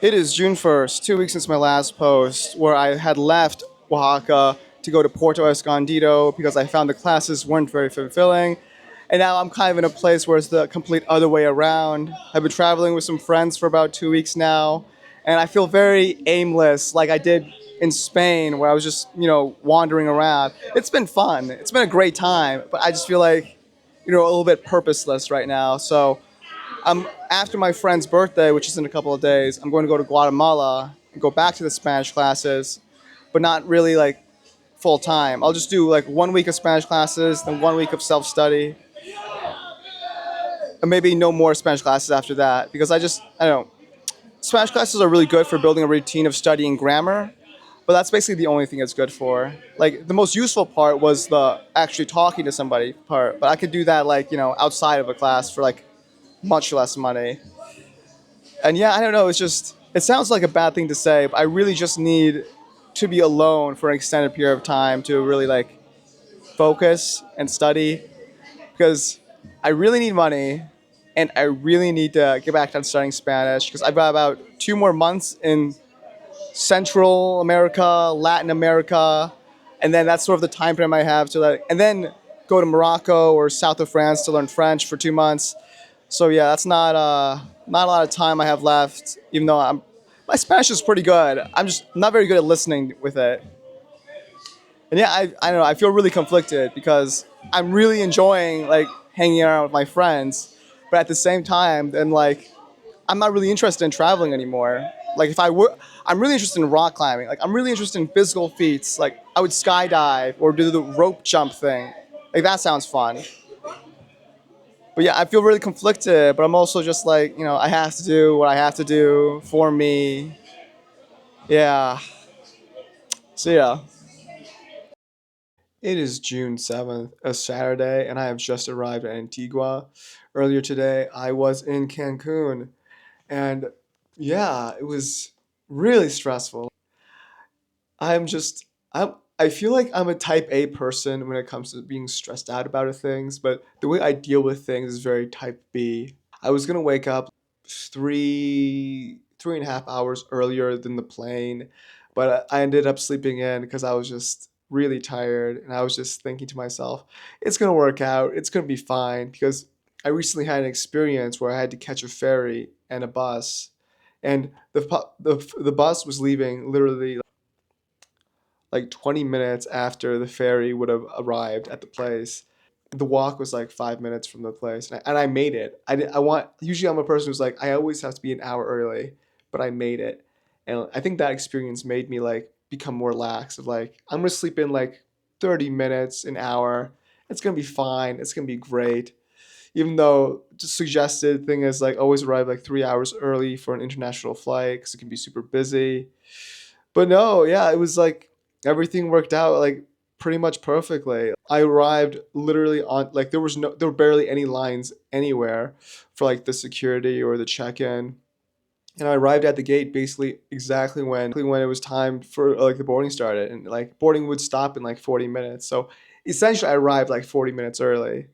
It is June 1st, 2 weeks since my last post, where I had left Oaxaca to go to Puerto Escondido because I found the classes weren't very fulfilling. And now I'm kind of in a place where it's the complete other way around. I've been traveling with some friends for about 2 weeks now, and I feel very aimless, like I did in Spain, where I was just, wandering around. It's been fun. It's been a great time, but I just feel like, a little bit purposeless right now. So after my friend's birthday, which is in a couple of days, I'm going to go to Guatemala and go back to the Spanish classes, but not really like full time. I'll just do like 1 week of Spanish classes, then 1 week of self study, and maybe no more Spanish classes after that because I don't know. Spanish classes are really good for building a routine of studying grammar, but that's basically the only thing it's good for. Like the most useful part was the actually talking to somebody part, but I could do that like, outside of a class for like much less money. And yeah, I don't know. It's just it sounds like a bad thing to say, but I really just need to be alone for an extended period of time to really like focus and study because I really need money and I really need to get back to studying Spanish because I've got about 2 more months in Central America, Latin America, and then that's sort of the time frame I have to like, and then go to Morocco or south of France to learn French for 2 months. So yeah, that's not a lot of time I have left. Even though my Spanish is pretty good, I'm just not very good at listening with it. And yeah, I don't know. I feel really conflicted because I'm really enjoying like hanging around with my friends, but at the same time, then like I'm not really interested in traveling anymore. Like if I were, I'm really interested in rock climbing. Like I'm really interested in physical feats. Like I would skydive or do the rope jump thing. Like that sounds fun. But yeah, I feel really conflicted, but I'm also just like, I have to do what I have to do for me. Yeah. So yeah. It is June 7th, a Saturday, and I have just arrived at Antigua. Earlier today, I was in Cancun, and yeah, it was really stressful. I'm just, I feel like I'm a type A person when it comes to being stressed out about things, but the way I deal with things is very type B. I was gonna wake up 3.5 hours earlier than the plane, but I ended up sleeping in because I was just really tired, and I was just thinking to myself, it's gonna work out, it's gonna be fine because I recently had an experience where I had to catch a ferry and a bus, and the bus was leaving literally like 20 minutes after the ferry would have arrived at the place. The walk was like 5 minutes from the place, and I made it. I want usually I'm a person who's like I always have to be an hour early, but I made it, and I think that experience made me like become more lax. Of like I'm gonna sleep in like 30 minutes, an hour. It's gonna be fine. It's gonna be great. Even though just suggested thing is like always arrive like 3 hours early for an international flight because it can be super busy. But no, yeah, it was like everything worked out like pretty much perfectly. I arrived literally on like there were barely any lines anywhere for like the security or the check-in. And I arrived at the gate basically exactly when it was time for like the boarding started and like boarding would stop in like 40 minutes. So essentially I arrived like 40 minutes early.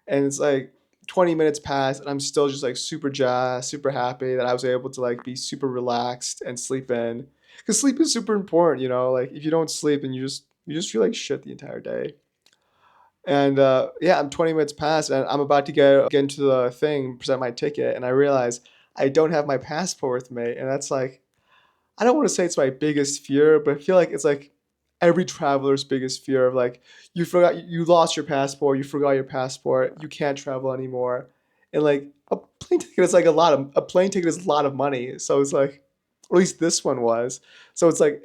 And it's like 20 minutes passed and I'm still just like super jazzed, super happy that I was able to like be super relaxed and sleep in because sleep is super important, like if you don't sleep and you just feel like shit the entire day. And yeah, I'm 20 minutes past and I'm about to get into the thing, present my ticket, and I realize I don't have my passport with me, and that's like I don't want to say it's my biggest fear, but I feel like it's like every traveler's biggest fear of like you lost your passport, you forgot your passport, you can't travel anymore. And like a plane ticket is a lot of money. So it's like or at least this one was. So it's like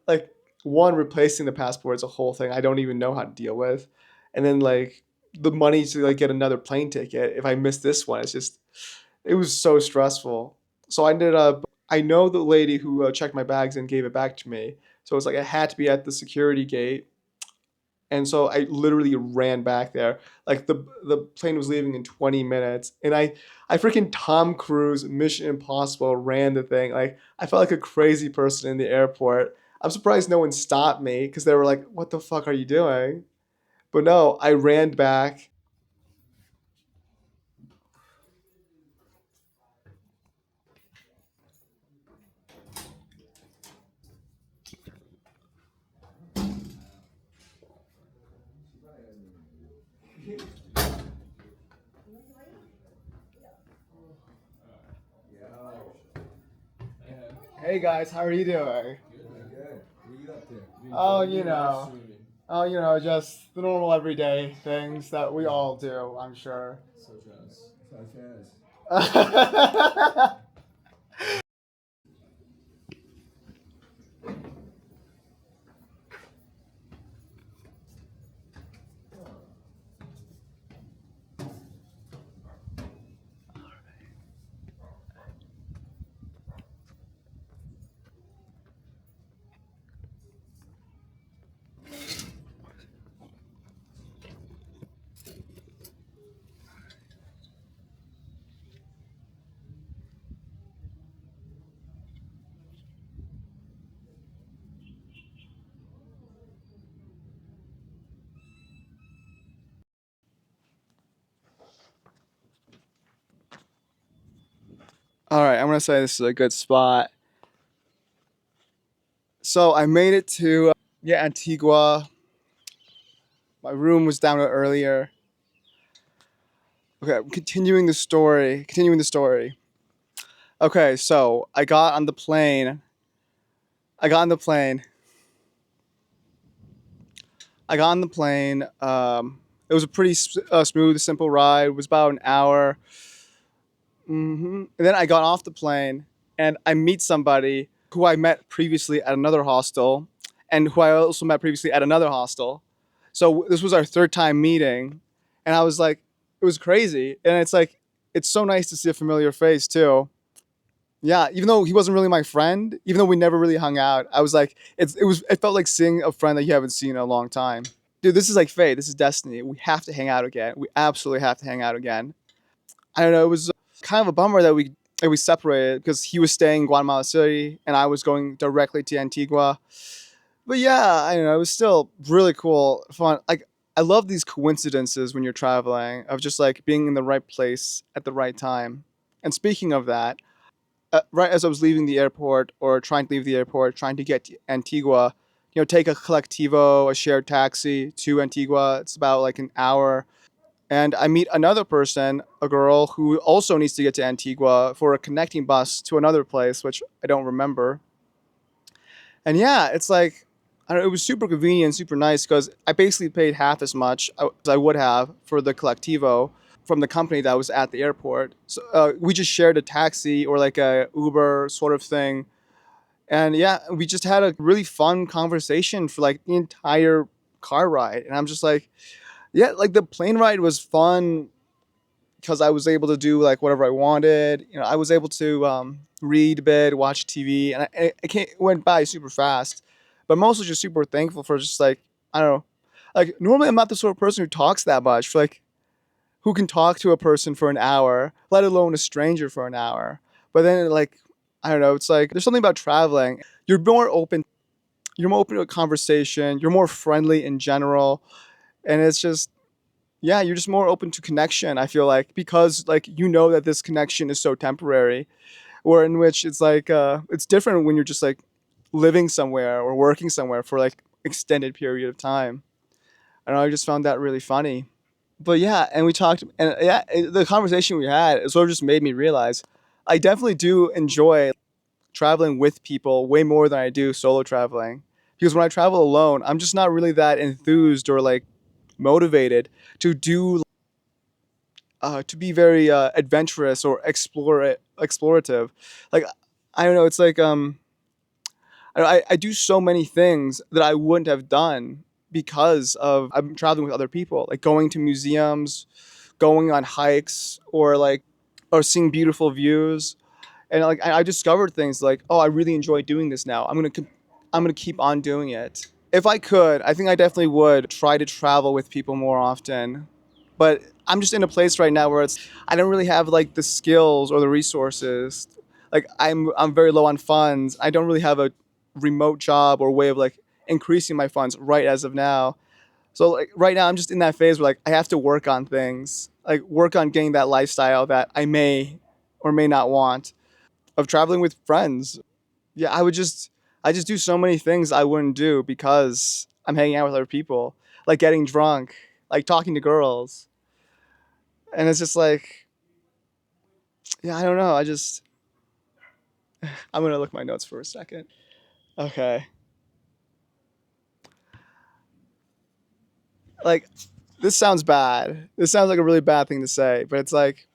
like one replacing the passport is a whole thing I don't even know how to deal with. And then like the money to like get another plane ticket if I miss this one, it was so stressful. So I ended up I know the lady who checked my bags and gave it back to me. So it's like I had to be at the security gate, and so I literally ran back there. Like the plane was leaving in 20 minutes, and I freaking Tom Cruise Mission Impossible ran the thing. Like I felt like a crazy person in the airport. I'm surprised no one stopped me because they were like, "What the fuck are you doing?" But no, I ran back. Hey guys, how are you doing? Good. What are you up to? Oh, just the normal everyday things that we all do, I'm sure. Such as. All right, I'm gonna say this is a good spot. So I made it to Antigua. My room was down earlier. Okay, I'm continuing the story. Continuing the story. Okay, so I got on the plane. I got on the plane. I got on the plane. It was a pretty smooth, simple ride. It was about an hour. And then I got off the plane and I meet somebody who I met previously at another hostel and who I also met previously at another hostel. So this was our third time meeting. And I was like, it was crazy. And it's like, it's so nice to see a familiar face too. Yeah, even though he wasn't really my friend, even though we never really hung out, I was like, it felt like seeing a friend that you haven't seen in a long time. Dude, this is like fate. This is destiny. We have to hang out again. We absolutely have to hang out again. I don't know. It was kind of a bummer that we separated because he was staying in Guatemala City and I was going directly to Antigua. But yeah, I don't know. It was still really cool, fun. Like I love these coincidences when you're traveling of just like being in the right place at the right time. And speaking of that, right as I was leaving the airport or trying to leave the airport, trying to get to Antigua, take a collectivo, a shared taxi to Antigua. It's about like an hour and I meet another person, a girl who also needs to get to Antigua for a connecting bus to another place, which I don't remember. And yeah, it's like, I don't know, it was super convenient, super nice because I basically paid half as much as I would have for the Collectivo from the company that was at the airport. So we just shared a taxi or like a Uber sort of thing. And yeah, we just had a really fun conversation for like the entire car ride. And I'm just like, yeah, like the plane ride was fun because I was able to do like whatever I wanted. I was able to read a bit, watch TV, and it went by super fast. But I'm also just super thankful for just like I don't know, like normally I'm not the sort of person who talks that much. Like who can talk to a person for an hour, let alone a stranger for an hour. But then like I don't know, it's like there's something about traveling. You're more open. You're more open to a conversation. You're more friendly in general, and it's just yeah, you're just more open to connection, I feel like, because like that this connection is so temporary, or in which it's like it's different when you're just like living somewhere or working somewhere for like extended period of time. And I just found that really funny. But yeah, and we talked and yeah, the conversation we had it sort of just made me realize I definitely do enjoy traveling with people way more than I do solo traveling. Because when I travel alone, I'm just not really that enthused or like motivated to do to be very adventurous or explorative. Like I don't know, it's like I do so many things that I wouldn't have done because of I'm traveling with other people, like going to museums, going on hikes, or seeing beautiful views. And like I discovered things like, oh, I really enjoy doing this now. I'm gonna keep on doing it. If I could, I think I definitely would try to travel with people more often. But I'm just in a place right now where I don't really have like the skills or the resources. Like I'm very low on funds. I don't really have a remote job or way of like increasing my funds right as of now. So like right now I'm just in that phase where like I have to work on things. Like work on getting that lifestyle that I may or may not want of traveling with friends. Yeah, I just do so many things I wouldn't do because I'm hanging out with other people, like getting drunk. like talking to girls. And it's just like, yeah, I don't know. I'm gonna look my notes for a second. Okay, like this sounds bad. This sounds like a really bad thing to say, but it's like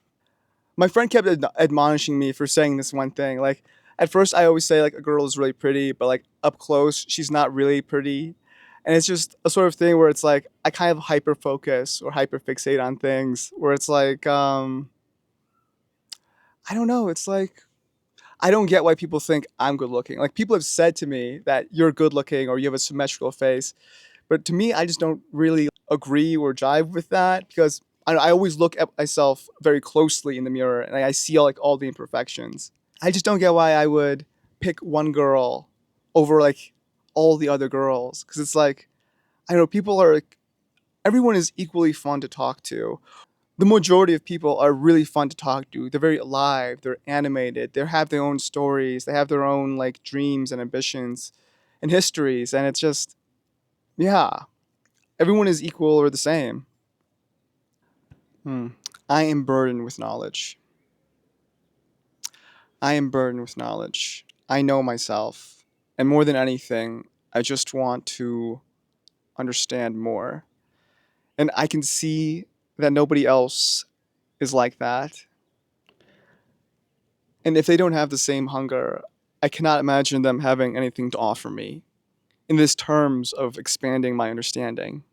my friend kept admonishing me for saying this one thing. Like at first, I always say like a girl is really pretty, but like up close, she's not really pretty. And it's just a sort of thing where it's like I kind of hyper focus or hyper fixate on things. Where it's like I don't know. It's like I don't get why people think I'm good looking. Like people have said to me that you're good looking or you have a symmetrical face, but to me, I just don't really agree or jive with that because I always look at myself very closely in the mirror and I see all the imperfections. I just don't get why I would pick one girl over like all the other girls because it's like I don't know, people are like everyone is equally fun to talk to. The majority of people are really fun to talk to. They're very alive, they're animated, they have their own stories, they have their own like dreams and ambitions and histories and it's just yeah, everyone is equal or the same. Hmm. I am burdened with knowledge. I am burdened with knowledge. I know myself. And more than anything, I just want to understand more. And I can see that nobody else is like that. And if they don't have the same hunger, I cannot imagine them having anything to offer me in this terms of expanding my understanding.